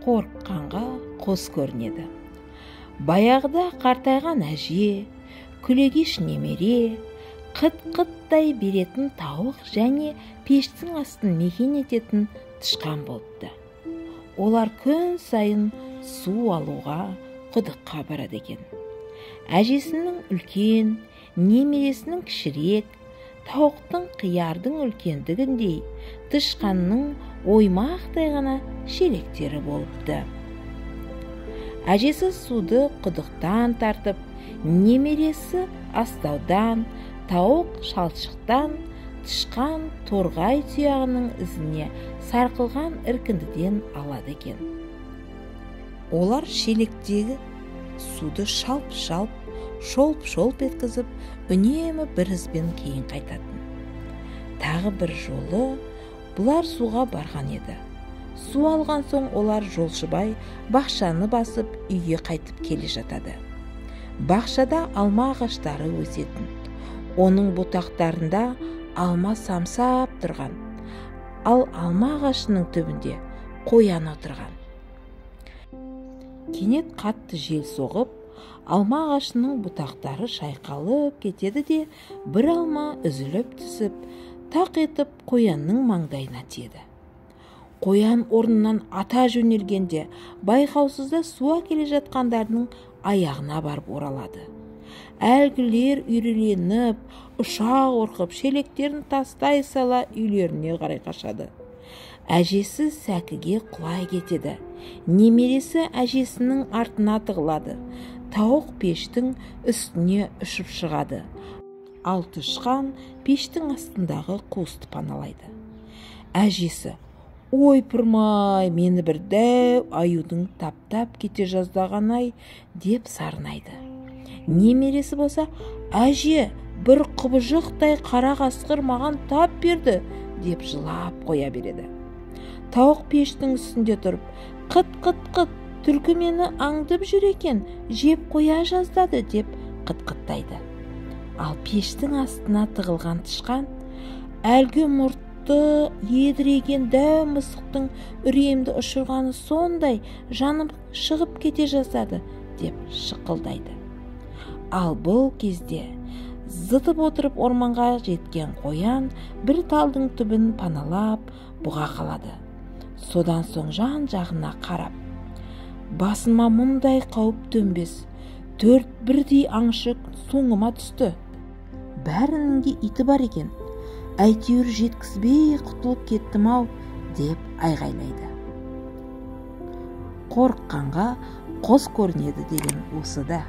Қорыққанға қос көрінеді. Баяғыда қартайған әже, күлегеш немере, қыт-қыттай беретін тауық және пештің астын мекен ететін тышқан болыпты. Олар күн сайын су алуға құдыққа барады екен. Әжесінің үлкен, немересінің кішірек, тауықтың қиярдың үлкендігіндей, тышқанның оймақтай ғана шелектері болыпты. Әжесі суды құдықтан тартып, немересі астаудан, тауық шалшықтан, тышқан торғай тұяғының ізіне сарқылған іркіндіден алады екен. Олар шелектегі суды шалп-шалп, шолп-шолп еткізіп, үнемі бір ізбен кейін қайтатын. Тағы бір жолы бұлар суға барған еді. Су алған соң олар жолшыбай бақшаны басып үйге қайтып келе жатады. Бақшада алма ағаштары өсетін. Оның бұтақтарында алма самсап тұрған. Ал алма ағашының түбінде қоян отырған. Кенет қатты жел соғып, алма ағашының бұтақтары шайқалып кетеді де, бір алма үзіліп түсіп, тақ етіп қоянның маңдайына тиеді. Қоян орнынан ата жөнелгенде, байқаусызда суға келе жатқандардың аяғына барып оралады. Әлгілер үйреленіп, ұша қорқып, шелектерін тастай сала үйлеріне қарай қашады. Әжесі сәкіге құлай кетеді. Немересі әжесінің артына тығылады. Тауық пештің үстіне ұшып шығады. Ал тышқан пештің астындағы қуысты паналайды. Әжесі: «Ойпырмай, мені бір дәу аюдың таптап кете жаздаған-ай», деп сарнайды. Немересі болса: «Әже, бір құбыжықтай қара қасқыр маған тап берді», деп жылап қоя береді. Тауық пештің үстінде тұрып: «Қыт-қыт-қыт, түлкі мені аңдып жүр екен, жеп қоя жаздады», деп қыт-қыттайды. Ал пештің астына тығылған тышқан: «Әлгі мұртты едіреген дәу мысықтың үреемді ұшырғаны сондай, жаным шығып кете жаздады», деп шықылдайды. Ал бұл кезде зытып отырып орманға жеткен қоян бір талдың түбін паналап бұға қалады. Содан соң жан жағына қарап: «Басыма мұндай қауіп төнбес, 4 бірдей аңшы соңыма түсті. Бәрінің де иті бар екен. Әйтеуір жеткізбей құтылып кеттім-ау», деп айғайлайды. Қорыққанға қос көрінеді деген осы да.